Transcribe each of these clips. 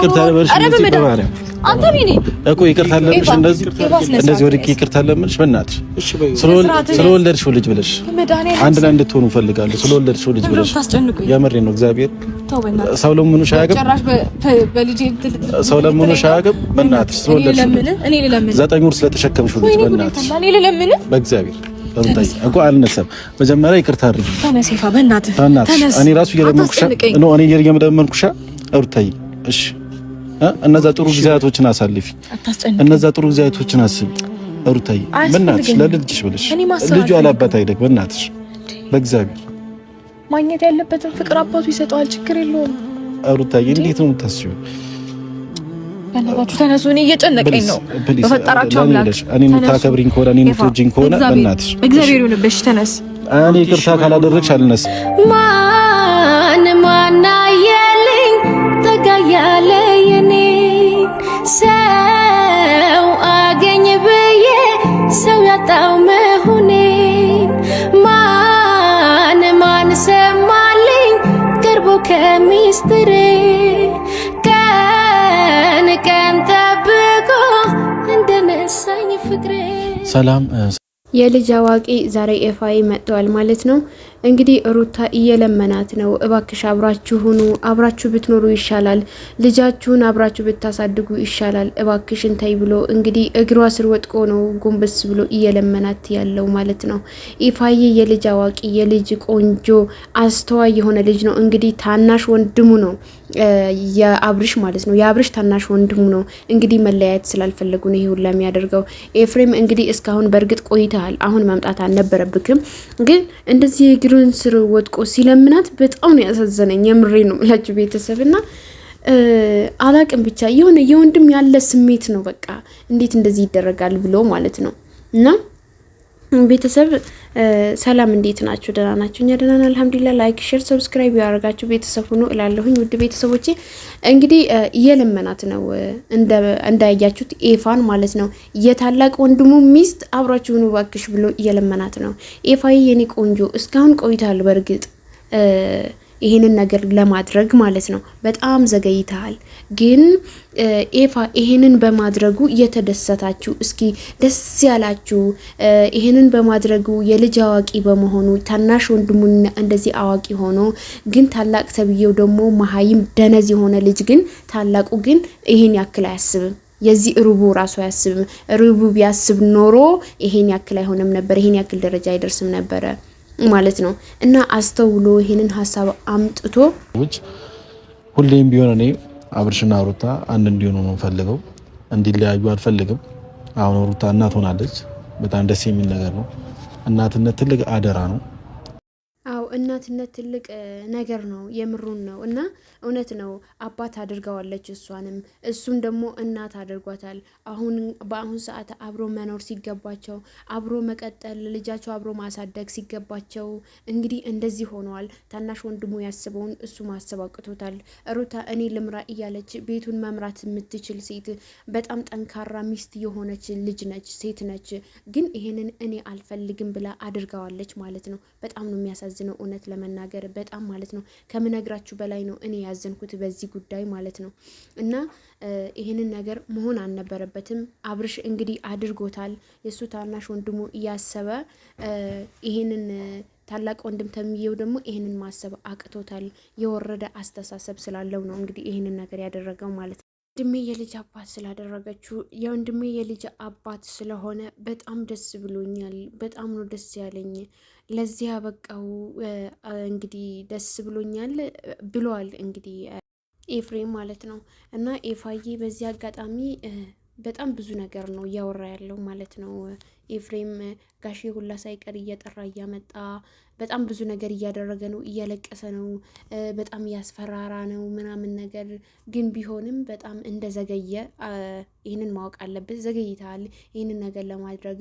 ይቅርታ ለበልሽ አንተ ቢኒ እኮ ይቅርታ ለምሽ እንደዚህ ወድቄ ይቅርታ ለምሽ በእናትሽ ስለወለድሽው ልጅ ብለሽ አንድ ላይ እንድትሆኑ ፈልጋለሁ። ስለወለድሽው ልጅ ብለሽ የምሬን ነው። እግዚአብሔር ሰው ለምኑ ሻያገብ ሰው ለምኑ ሻያገብ በእናትሽ ስለወለድሽው እኔ ለምን 9 ወር ስለተሸከምሽው ልጅ በእናትሽ በእግዚአብሔር እንኳ አልነሳም። መጀመሪያ ይቅርታ አድርጊ። ተነሲፋ በእናትህ ተነስ። እኔ ራሱ እየለመንኩሽ ነው። እኔ እየለመንኩሽ ሩታዬ፣ እሺ እነዛ ጥሩ ጊዜያቶችን አሳልፊ። እነዛ ጥሩ ጊዜያቶችን አስቢ ሩታዬ፣ በእናትሽ ለልጅሽ ብለሽ። ልጁ ያላባት አይደግ በእናትሽ በእግዚአብሔር ማግኘት ያለበትን ፍቅር አባቱ ይሰጠዋል። ችግር የለውም ሩታዬ። እንዴት ነው የምታስቢው? በእናታችሁ ተነሱ። እኔ እየጨነቀኝ ነው። በፈጠራችሁ አምላክ እኔ የምታከብሪኝ ከሆነ እኔ የምትወጂኝ ከሆነ በእናትሽ እግዚአብሔር ይሁንብሽ። ተነስ። እኔ ይቅርታ ካላደረግሽ አልነሳም። ማን አየልኝ ተጋያለ የኔ ሰው አገኝ ብዬ ሰው ያጣው መሆኔ ማን ሰማልኝ ቀርቦ ከሚስጥሬ ቀን ጠብቆ እንደነሳኝ ፍቅሬ። ሰላም የልጅ አዋቂ ዛሬ ኤፋይ መጥቷል ማለት ነው። እንግዲህ ሩታ እየለመናት ነው። እባክሽ አብራችሁ ሁኑ፣ አብራችሁ ብትኖሩ ይሻላል፣ ልጃችሁን አብራችሁ ብታሳድጉ ይሻላል፣ እባክሽን ታይ ብሎ እንግዲህ እግሯ ስር ወጥቆ ነው ጎንበስ ብሎ እየለመናት ያለው ማለት ነው። ኤፋይ የልጅ አዋቂ የልጅ ቆንጆ አስተዋይ የሆነ ልጅ ነው። እንግዲህ ታናሽ ወንድሙ ነው የአብርሽ ማለት ነው። የአብርሽ ታናሽ ወንድሙ ነው። እንግዲህ መለያየት ስላልፈለጉ ነው ይሄ ሁላ የሚያደርገው። ኤፍሬም እንግዲህ እስካሁን በእርግጥ ቆይተሃል፣ አሁን መምጣት አልነበረብክም፣ ግን እንደዚህ የእግሩን ስር ወጥቆ ሲለምናት በጣም ነው ያሳዘነኝ። የምሬ ነው ምላችሁ ቤተሰብና አላቅም ብቻ የሆነ የወንድም ያለ ስሜት ነው። በቃ እንዴት እንደዚህ ይደረጋል ብሎ ማለት ነው። እና ቤተሰብ ሰላም እንዴት ናችሁ? ደህና ናችሁ? እኛ ደህና ነን አልሐምዱሊላህ። ላይክ ሼር ሰብስክራይብ ያደርጋችሁ ቤተሰብ ሁኑ እላለሁኝ። ውድ ቤተሰቦቼ እንግዲህ እየለመናት ነው እንዳያያችሁት ኤፋን ማለት ነው። የታላቅ ወንድሙ ሚስት አብራችሁ ሁኑ እባክሽ ብሎ እየለመናት ነው። ኤፋዬ የኔ ቆንጆ እስካሁን ቆይታል በእርግጥ ይሄንን ነገር ለማድረግ ማለት ነው። በጣም ዘገይተሃል። ግን ኤፋ ይሄንን በማድረጉ እየተደሰታችሁ እስኪ ደስ ያላችሁ ይሄንን በማድረጉ የልጅ አዋቂ በመሆኑ ታናሽ ወንድሙን እንደዚህ አዋቂ ሆኖ ግን ታላቅ ተብዬው ደግሞ መሀይም ደነዝ የሆነ ልጅ ግን ታላቁ ግን ይሄን ያክል አያስብም። የዚህ ሩቡ ራሱ አያስብም። ሩቡ ቢያስብ ኖሮ ይሄን ያክል አይሆንም ነበር፣ ይሄን ያክል ደረጃ አይደርስም ነበረ ማለት ነው። እና አስተውሎ ይሄንን ሐሳብ አምጥቶ ሁሌም ቢሆን እኔ አብርሽና ሩታ አንድ እንዲሆኑ ነው ፈልገው፣ እንዲለያዩ አልፈልግም። አሁን ሩታ እናት ሆናለች። በጣም ደስ የሚል ነገር ነው። እናትነት ትልቅ አደራ ነው። አው እናትነት ትልቅ ነገር ነው። የምሩን ነው። እና እውነት ነው አባት አድርጋዋለች እሷንም እሱም ደግሞ እናት አድርጓታል። በአሁን ሰዓት አብሮ መኖር ሲገባቸው አብሮ መቀጠል ልጃቸው አብሮ ማሳደግ ሲገባቸው እንግዲህ እንደዚህ ሆነዋል። ታናሽ ወንድሙ ያስበውን እሱ ማሰብ አቅቶታል። ሩታ እኔ ልምራ እያለች ቤቱን መምራት የምትችል ሴት በጣም ጠንካራ ሚስት የሆነች ልጅ ነች፣ ሴት ነች። ግን ይሄንን እኔ አልፈልግም ብላ አድርጋዋለች ማለት ነው። በጣም ነው የሚያሳዝነው እውነት ለመናገር በጣም ማለት ነው። ከምነግራችሁ በላይ ነው እኔ ያዘንኩት በዚህ ጉዳይ ማለት ነው። እና ይሄንን ነገር መሆን አልነበረበትም። አብርሽ እንግዲህ አድርጎታል። የሱ ታናሽ ወንድሙ እያሰበ ይሄንን ታላቅ ወንድም ተምየው ደግሞ ይሄንን ማሰብ አቅቶታል። የወረደ አስተሳሰብ ስላለው ነው እንግዲህ ይሄንን ነገር ያደረገው ማለት ነው። ወንድሜ የልጅ አባት ስላደረገችው የወንድሜ የልጅ አባት ስለሆነ በጣም ደስ ብሎኛል። በጣም ነው ደስ ያለኝ። ለዚህ ያበቃው እንግዲህ ደስ ብሎኛል ብሏል እንግዲህ ኤፍሬም ማለት ነው። እና ኤፋዬ በዚህ አጋጣሚ በጣም ብዙ ነገር ነው እያወራ ያለው ማለት ነው። ኤፍሬም ጋሼ ሁላ ሳይቀር እየጠራ እያመጣ በጣም ብዙ ነገር እያደረገ ነው። እያለቀሰ ነው። በጣም እያስፈራራ ነው ምናምን ነገር ግን ቢሆንም በጣም እንደዘገየ ይህንን ማወቅ አለበት። ዘገይታል ይህንን ነገር ለማድረግ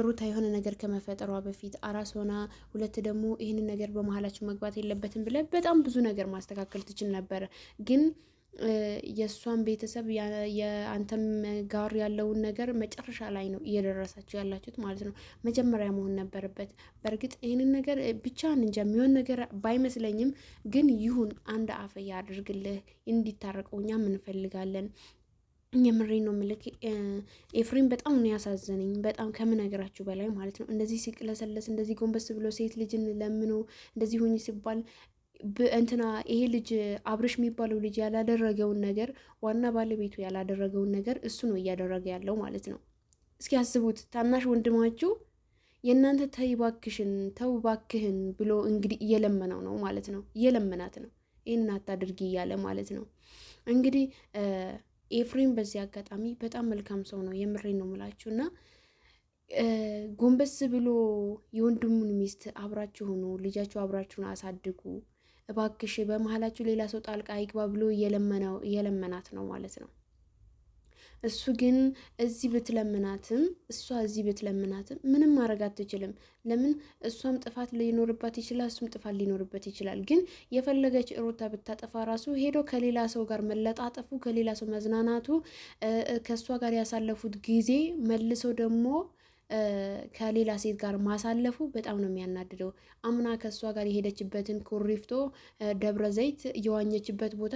ሩታ የሆነ ነገር ከመፈጠሯ በፊት አራስ ሆና፣ ሁለት ደግሞ ይህንን ነገር በመሀላችሁ መግባት የለበትም ብለ በጣም ብዙ ነገር ማስተካከል ትችል ነበር። ግን የሷን ቤተሰብ የአንተም ጋር ያለውን ነገር መጨረሻ ላይ ነው እየደረሳችሁ ያላችሁት ማለት ነው። መጀመሪያ መሆን ነበረበት። በእርግጥ ይህንን ነገር ብቻን እንጃ የሚሆን ነገር ባይመስለኝም ግን ይሁን አንድ አፍ ያድርግልህ። እንዲታረቀው እኛም እንፈልጋለን። የምሬ ነው ምልክ ኤፍሬም በጣም ነው ያሳዘነኝ፣ በጣም ከምነግራችሁ በላይ ማለት ነው። እንደዚህ ሲቅለሰለስ እንደዚህ ጎንበስ ብሎ ሴት ልጅን ለምኖ እንደዚህ ሆኝ ሲባል እንትና ይሄ ልጅ አብርሽ የሚባለው ልጅ ያላደረገውን ነገር ዋና ባለቤቱ ያላደረገውን ነገር እሱ ነው እያደረገ ያለው ማለት ነው። እስኪ አስቡት፣ ታናሽ ወንድማችሁ የእናንተ ተይ ባክሽን ተው ባክህን ብሎ እንግዲህ እየለመነው ነው ማለት ነው። እየለመናት ነው ይህን አታድርጊ እያለ ማለት ነው። እንግዲህ ኤፍሬም በዚህ አጋጣሚ በጣም መልካም ሰው ነው፣ የምሬን ነው የምላችሁ። እና ጎንበስ ብሎ የወንድሙን ሚስት አብራችሁ ሆኑ፣ ልጃችሁ አብራችሁን አሳድጉ እባክሽ፣ በመሀላችሁ ሌላ ሰው ጣልቃ አይግባ ብሎ እየለመናት ነው ማለት ነው። እሱ ግን እዚህ ብትለምናትም እሷ እዚህ ብትለምናትም ምንም ማድረግ አትችልም። ለምን? እሷም ጥፋት ሊኖርባት ይችላል፣ እሱም ጥፋት ሊኖርበት ይችላል። ግን የፈለገች ሩታ ብታጠፋ ራሱ ሄዶ ከሌላ ሰው ጋር መለጣጠፉ፣ ከሌላ ሰው መዝናናቱ፣ ከእሷ ጋር ያሳለፉት ጊዜ መልሶ ደግሞ ከሌላ ሴት ጋር ማሳለፉ በጣም ነው የሚያናድደው። አምና ከእሷ ጋር የሄደችበትን ኩሪፍቶ፣ ደብረ ዘይት የዋኘችበት ቦታ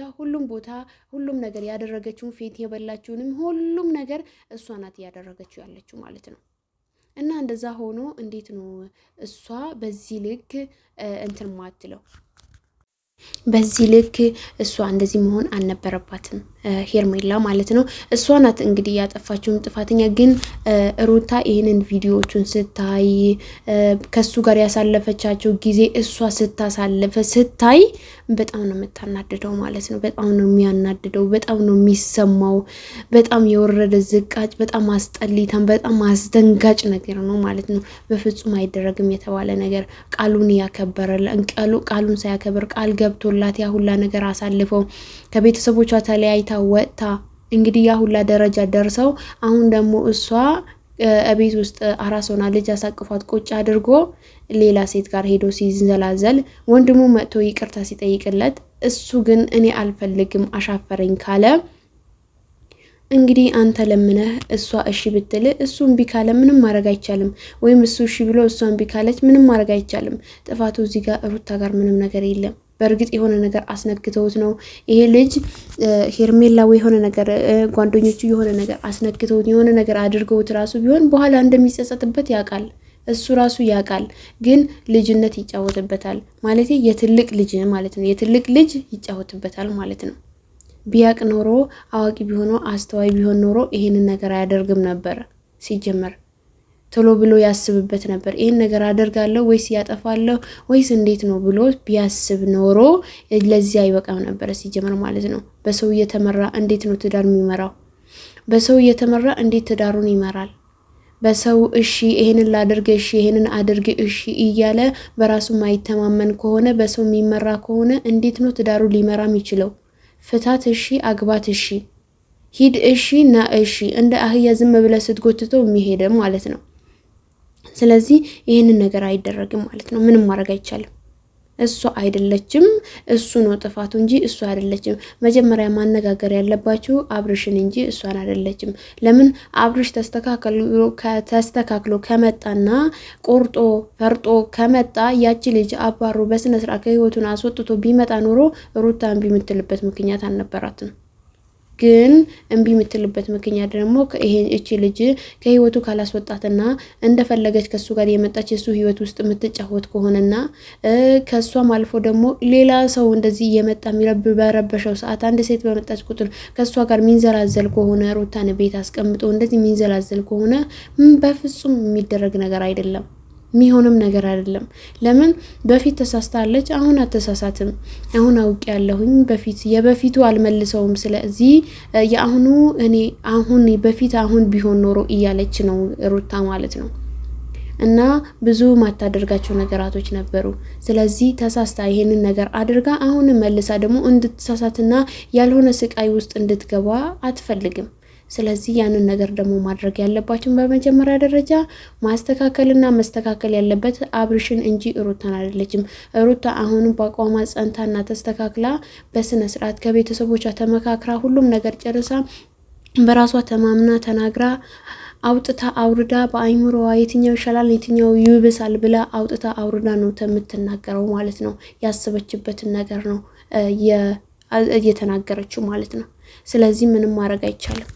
ሁሉም ነገር ያደረገችውን ፌት የበላችውንም ሁሉም ነገር እሷ ናት እያደረገችው ያለችው ማለት ነው። እና እንደዛ ሆኖ እንዴት ነው እሷ በዚህ ልክ እንትን ማትለው? በዚህ ልክ እሷ እንደዚህ መሆን አልነበረባትም ሄርሜላ ማለት ነው። እሷ ናት እንግዲህ ያጠፋችውን ጥፋተኛ። ግን ሩታ ይህንን ቪዲዮዎቹን ስታይ ከሱ ጋር ያሳለፈቻቸው ጊዜ እሷ ስታይ በጣም ነው የምታናድደው ማለት ነው። በጣም ነው የሚያናድደው፣ በጣም ነው የሚሰማው። በጣም የወረደ ዝቃጭ፣ በጣም አስጠሊታም፣ በጣም አስደንጋጭ ነገር ነው ማለት ነው። በፍጹም አይደረግም የተባለ ነገር ቃሉን ያከበረ ቃሉን ሳያከብር ቃል ገብቶላት ያ ሁላ ነገር አሳልፈው ከቤተሰቦቿ ተለያይታ ወጥታ እንግዲህ ያ ሁላ ደረጃ ደርሰው አሁን ደግሞ እሷ እቤት ውስጥ አራሶና ልጅ አሳቅፏት ቁጭ አድርጎ ሌላ ሴት ጋር ሄዶ ሲዘላዘል ወንድሙ መጥቶ ይቅርታ ሲጠይቅለት እሱ ግን እኔ አልፈልግም አሻፈረኝ ካለ እንግዲህ አንተ ለምነህ እሷ እሺ ብትል እሱ እምቢ ካለ ምንም ማድረግ አይቻልም። ወይም እሱ እሺ ብሎ እሷ እምቢ ካለች ምንም ማድረግ አይቻልም። ጥፋቱ እዚህ ጋር ሩታ ጋር ምንም ነገር የለም። በእርግጥ የሆነ ነገር አስነክተውት ነው ይሄ ልጅ ሄርሜላው የሆነ ነገር ጓደኞቹ የሆነ ነገር አስነክተውት የሆነ ነገር አድርገውት ራሱ ቢሆን በኋላ እንደሚጸጸትበት ያውቃል። እሱ ራሱ ያውቃል። ግን ልጅነት ይጫወትበታል ማለት የትልቅ ልጅ ማለት ነው። የትልቅ ልጅ ይጫወትበታል ማለት ነው። ቢያቅ ኖሮ አዋቂ ቢሆን አስተዋይ ቢሆን ኖሮ ይሄንን ነገር አያደርግም ነበር። ሲጀመር ቶሎ ብሎ ያስብበት ነበር። ይሄን ነገር አደርጋለሁ ወይስ ያጠፋለሁ ወይስ እንዴት ነው ብሎ ቢያስብ ኖሮ ለዚህ አይበቃም ነበር ሲጀመር ማለት ነው። በሰው እየተመራ እንዴት ነው ትዳር የሚመራው? በሰው እየተመራ እንዴት ትዳሩን ይመራል? በሰው እሺ ይሄንን ላድርግ እሺ ይሄንን አድርግ እሺ እያለ በራሱ ማይተማመን ከሆነ በሰው የሚመራ ከሆነ እንዴት ነው ትዳሩ ሊመራ የሚችለው? ፍታት እሺ አግባት እሺ ሂድ እሺ ና እሺ እንደ አህያ ዝም ብለህ ስትጎትተው የሚሄድ ማለት ነው። ስለዚህ ይሄንን ነገር አይደረግም ማለት ነው። ምንም ማድረግ አይቻልም። እሷ አይደለችም እሱ ነው ጥፋቱ እንጂ እሷ አይደለችም። መጀመሪያ ማነጋገር ያለባችሁ አብርሽን እንጂ እሷን አይደለችም። ለምን አብርሽ ተስተካክሎ ከመጣና ቆርጦ ፈርጦ ከመጣ ያቺ ልጅ አባሩ በስነ ስርዓት ከህይወቱን አስወጥቶ ቢመጣ ኖሮ ሩታ እምቢ የምትልበት ምክንያት አልነበራትም። ግን እምቢ የምትልበት ምክንያት ደግሞ እቺ ልጅ ከህይወቱ ካላስወጣትና እንደፈለገች ከሱ ጋር የመጣች እሱ ህይወት ውስጥ የምትጫወት ከሆነና ከሷም አልፎ ደግሞ ሌላ ሰው እንደዚህ የመጣ የሚረብሸው ሰዓት አንድ ሴት በመጣች ቁጥር ከሷ ጋር ሚንዘላዘል ከሆነ ሩታን ቤት አስቀምጦ እንደዚህ ሚንዘላዘል ከሆነ በፍጹም የሚደረግ ነገር አይደለም። የሚሆንም ነገር አይደለም። ለምን በፊት ተሳስታለች፣ አሁን አተሳሳትም። አሁን አውቅ ያለሁኝ የበፊቱ አልመልሰውም። ስለዚህ የአሁኑ እኔ አሁን በፊት አሁን ቢሆን ኖሮ እያለች ነው ሩታ ማለት ነው። እና ብዙ ማታደርጋቸው ነገራቶች ነበሩ። ስለዚህ ተሳስታ ይሄንን ነገር አድርጋ አሁን መልሳ ደግሞ እንድትሳሳትና ያልሆነ ስቃይ ውስጥ እንድትገባ አትፈልግም። ስለዚህ ያንን ነገር ደግሞ ማድረግ ያለባችሁ በመጀመሪያ ደረጃ ማስተካከልና መስተካከል ያለበት አብርሽን እንጂ ሩታን አይደለችም። ሩታ አሁንም በአቋሟ ጸንታና ተስተካክላ በስነ ስርዓት ከቤተሰቦቿ ተመካክራ ሁሉም ነገር ጨርሳ በራሷ ተማምና ተናግራ አውጥታ አውርዳ በአይምሮዋ የትኛው ይሻላል የትኛው ይብሳል ብላ አውጥታ አውርዳ ነው ተምትናገረው ማለት ነው። ያሰበችበትን ነገር ነው እየተናገረችው ማለት ነው። ስለዚህ ምንም ማድረግ አይቻልም።